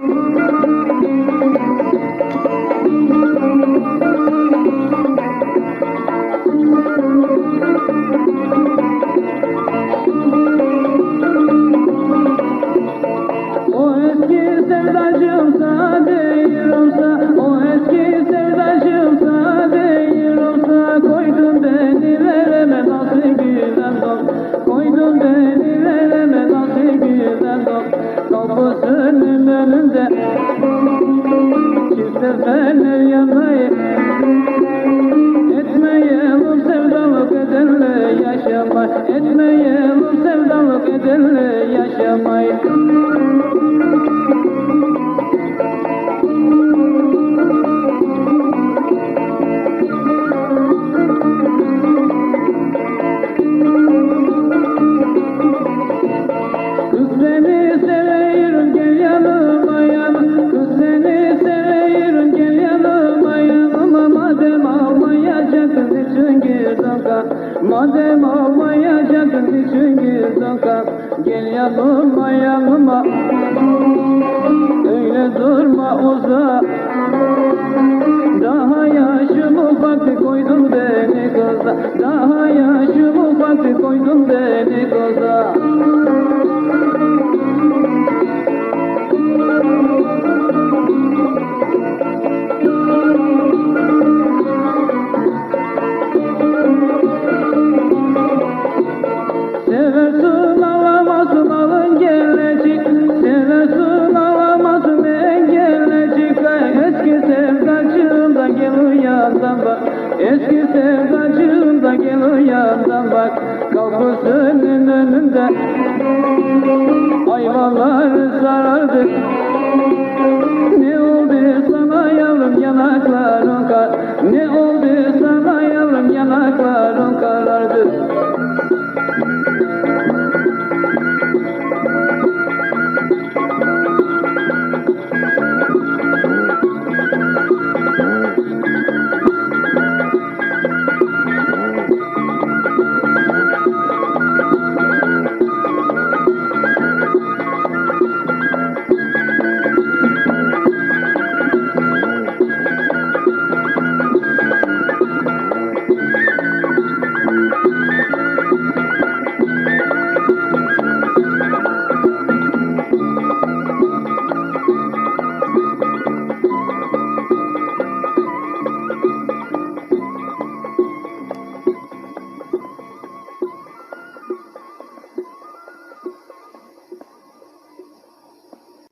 O eski sevdacımsa değil olsa, o eski sevdacımsa değil olsa, koydun beni vereme nasibime dost, koydun beni vereme nasibime dost. Kapısının önünde çift seferler yanmayı, etmeyelim sevdalık ederle yaşamayı, etmeyelim sevdalık ederle yaşamayı. Kız seni seviyorum gel yanıma yanıma, kız seni seviyorum gel yanıma yanıma. Madem almayacaksın niçin girdin kalk, madem almayacaksın niçin girdin kalk. Gel yanıma yanıma, öyle durma uzak. Daha yaşım ufaktı koydun beni kıza, daha yaşım ufaktı koydun beni kıza. Seversin alamazsın alın gelecek, seversin alamazsın engellecek. Eski sevdacığımdan gel uyandan bak, eski sevdacığımdan gel uyandan bak. Kapısının önünde ayvalar sarardı. Ne oldu sana yavrum yanakların kar, ne oldu sana yavrum yanakların karardı.